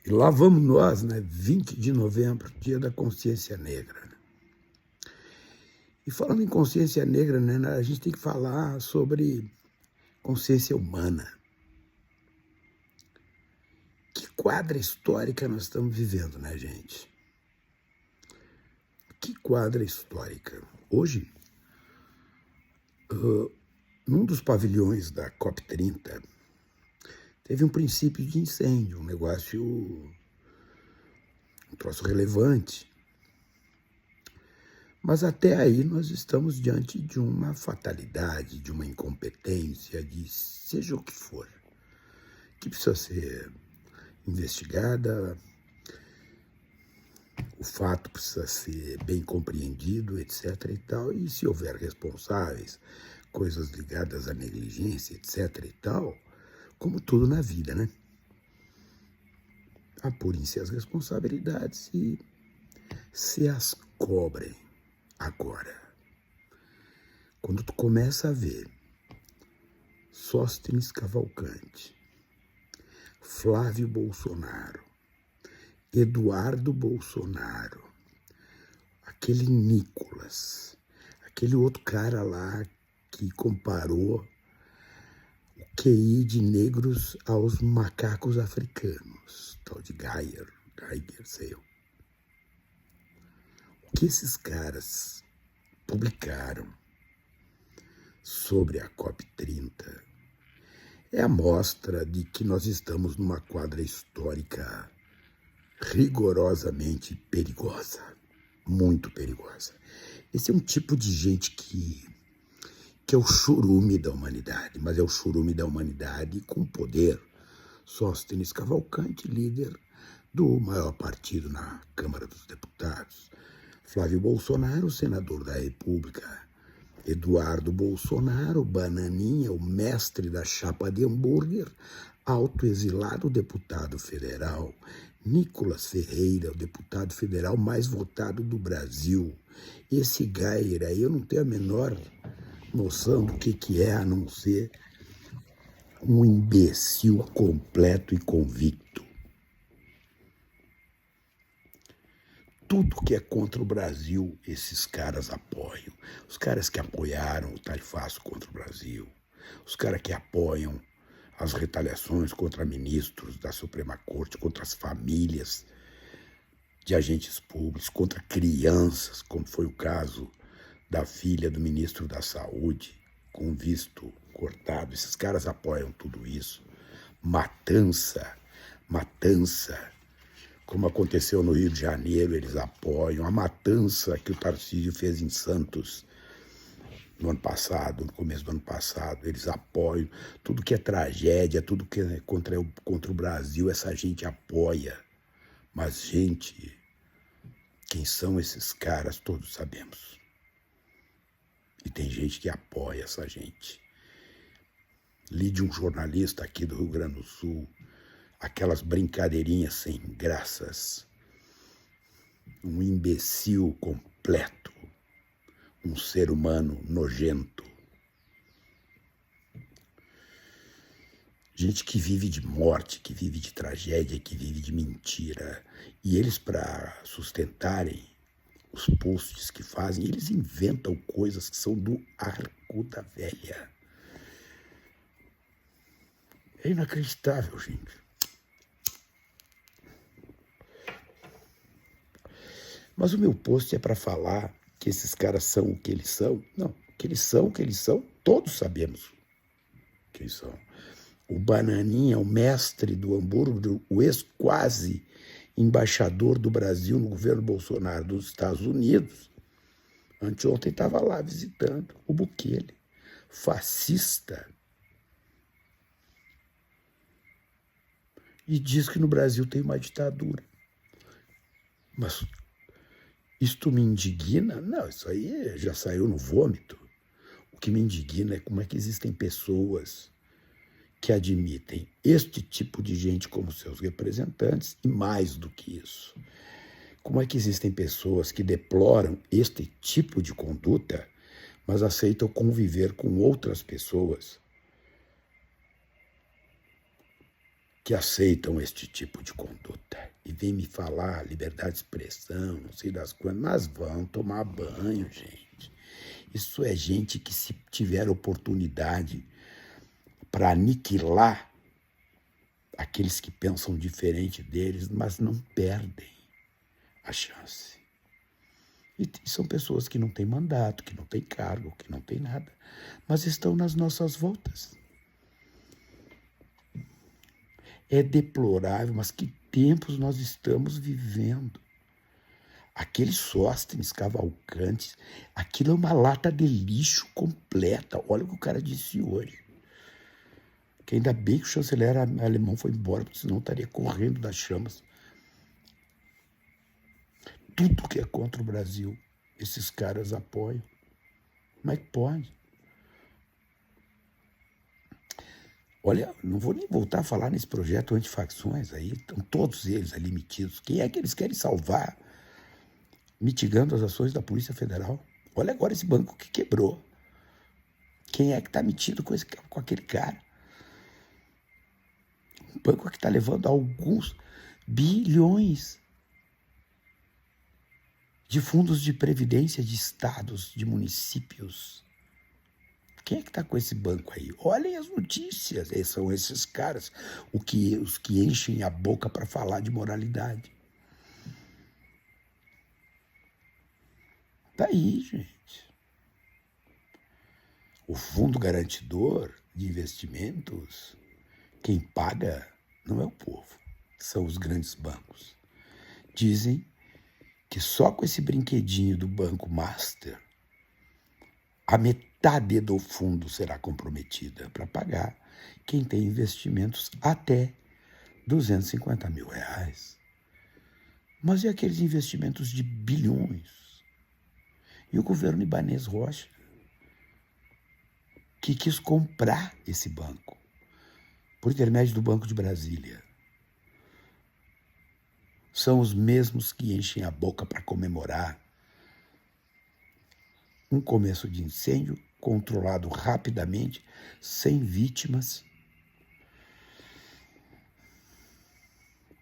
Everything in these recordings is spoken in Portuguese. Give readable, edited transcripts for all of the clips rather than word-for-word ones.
E lá vamos nós, né? 20 de novembro, dia da consciência negra. E falando em consciência negra, né, a gente tem que falar sobre consciência humana. Que quadra histórica nós estamos vivendo, né, gente? Que quadra histórica. Hoje, num dos pavilhões da COP30, teve um princípio de incêndio, um negócio, um troço relevante. Mas até aí nós estamos diante de uma fatalidade, de uma incompetência, de seja o que for, que precisa ser investigada, o fato precisa ser bem compreendido, etc. e tal, e se houver responsáveis, coisas ligadas à negligência, etc. e tal, como tudo na vida, né? Apurem-se as responsabilidades e se as cobrem. Agora, quando tu começa a ver Sóstenes Cavalcante, Flávio Bolsonaro, Eduardo Bolsonaro, aquele Nicolas, aquele outro cara lá que comparou o QI de negros aos macacos africanos, tal de Geiger, sei eu. O que esses caras publicaram sobre a COP30 é a mostra de que nós estamos numa quadra histórica rigorosamente perigosa, muito perigosa. Esse é um tipo de gente que é o churume da humanidade, mas é o churume da humanidade com poder. Sóstenes Cavalcante, líder do maior partido na Câmara dos Deputados. Flávio Bolsonaro, senador da República. Eduardo Bolsonaro, bananinha, o mestre da chapa de hambúrguer, autoexilado deputado federal. Nicolas Ferreira, o deputado federal mais votado do Brasil. Esse Geiger aí, eu não tenho a menor noção do que é, a não ser um imbecil completo e convicto. Tudo que é contra o Brasil, esses caras apoiam. Os caras que apoiaram o tarifaço contra o Brasil, os caras que apoiam as retaliações contra ministros da Suprema Corte, contra as famílias de agentes públicos, contra crianças, como foi o caso da filha do ministro da Saúde, com visto cortado. Esses caras apoiam tudo isso. Matança, como aconteceu no Rio de Janeiro, eles apoiam. A matança que o Tarcísio fez em Santos no ano passado, no começo do ano passado, eles apoiam. Tudo que é tragédia, tudo que é contra o Brasil, essa gente apoia. Mas, gente, quem são esses caras, todos sabemos. E tem gente que apoia essa gente. Li de um jornalista aqui do Rio Grande do Sul, aquelas brincadeirinhas sem graças. Um imbecil completo. Um ser humano nojento. Gente que vive de morte, que vive de tragédia, que vive de mentira. E eles, para sustentarem os posts que fazem, eles inventam coisas que são do arco da velha. É inacreditável, gente. Mas o meu post é para falar que esses caras são o que eles são. Não, o que eles são, todos sabemos o que eles são. O Bananinha, o mestre do hambúrguer, o ex-quase embaixador do Brasil no governo Bolsonaro dos Estados Unidos, anteontem estava lá visitando o Bukele, fascista. E diz que no Brasil tem uma ditadura. Mas isto me indigna? Não, isso aí já saiu no vômito. O que me indigna é como é que existem pessoas que admitem este tipo de gente como seus representantes e mais do que isso. Como é que existem pessoas que deploram este tipo de conduta, mas aceitam conviver com outras pessoas que aceitam este tipo de conduta? vem me falar liberdade de expressão, não sei das quantas, mas vão tomar banho, gente. Isso é gente que, se tiver oportunidade para aniquilar aqueles que pensam diferente deles, mas não perdem a chance. E são pessoas que não têm mandato, que não têm cargo, que não têm nada, mas estão nas nossas voltas. É deplorável, mas que tempos nós estamos vivendo. Aqueles Sóstenes Cavalcantes, aquilo é uma lata de lixo completa. Olha o que o cara disse hoje. Que ainda bem que o chanceler alemão foi embora, porque senão estaria correndo das chamas. Tudo que é contra o Brasil, esses caras apoiam. Como é que pode? Olha, não vou nem voltar a falar nesse projeto antifacções aí, estão todos eles ali metidos. Quem é que eles querem salvar? Mitigando as ações da Polícia Federal. Olha agora esse banco que quebrou. Quem é que está metido com aquele cara? Um banco que está levando alguns bilhões de fundos de previdência de estados, de municípios. Quem é que está com esse banco aí? Olhem as notícias. São esses caras, os que enchem a boca para falar de moralidade. Tá aí, gente. O Fundo Garantidor de Investimentos, quem paga não é o povo, são os grandes bancos. Dizem que só com esse brinquedinho do Banco Master, a metade do fundo será comprometida para pagar quem tem investimentos até R$250 mil. Mas e aqueles investimentos de bilhões? E o governo Ibanez Rocha, que quis comprar esse banco, por intermédio do Banco de Brasília. São os mesmos que enchem a boca para comemorar um começo de incêndio controlado rapidamente, sem vítimas,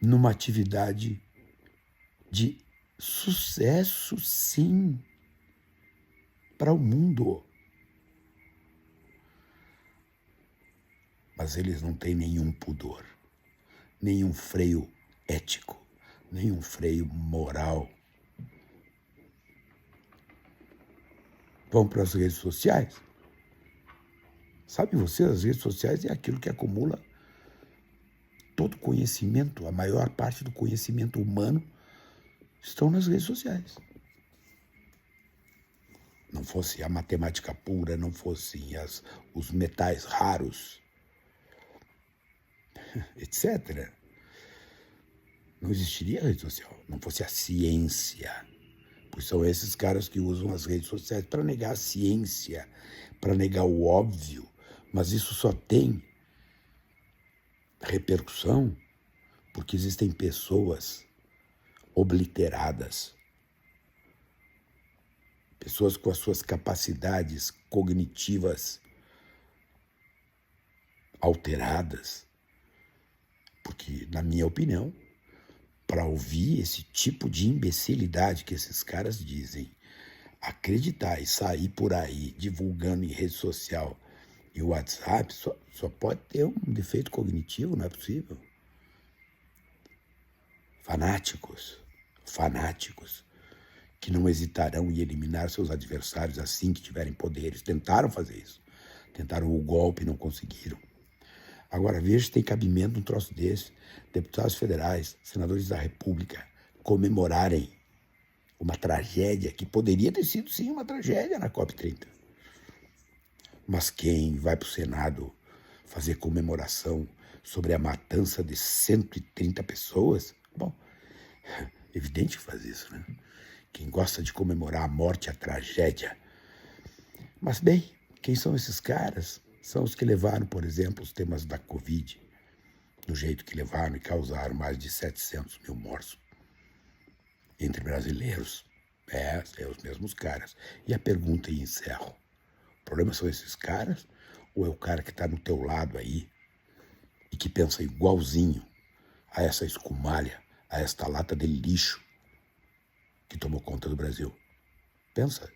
numa atividade de sucesso, sim, para o mundo. Mas eles não têm nenhum pudor, nenhum freio ético, nenhum freio moral. Vão para as redes sociais. Sabe você, as redes sociais é aquilo que acumula todo conhecimento, a maior parte do conhecimento humano estão nas redes sociais. Não fosse a matemática pura, não fossem os metais raros, etc., não existiria rede social. Não fosse a ciência. Pois são esses caras que usam as redes sociais para negar a ciência, para negar o óbvio. Mas isso só tem repercussão porque existem pessoas obliteradas, pessoas com as suas capacidades cognitivas alteradas. Porque, na minha opinião, para ouvir esse tipo de imbecilidade que esses caras dizem, acreditar e sair por aí divulgando em rede social e WhatsApp, só pode ter um defeito cognitivo, não é possível. Fanáticos, que não hesitarão em eliminar seus adversários assim que tiverem poderes. Tentaram fazer isso. Tentaram o golpe e não conseguiram. Agora, veja se tem cabimento um troço desse. Deputados federais, senadores da República, comemorarem uma tragédia que poderia ter sido, sim, uma tragédia na COP30. Mas quem vai para o Senado fazer comemoração sobre a matança de 130 pessoas, bom, evidente que faz isso, né? Quem gosta de comemorar a morte e a tragédia. Mas, bem, quem são esses caras? São os que levaram, por exemplo, os temas da Covid, do jeito que levaram e causaram mais de 700 mil mortos entre brasileiros. Os mesmos caras. E a pergunta e encerro. O problema são esses caras ou é o cara que está no teu lado aí e que pensa igualzinho a essa escumalha, a esta lata de lixo que tomou conta do Brasil. Pensa.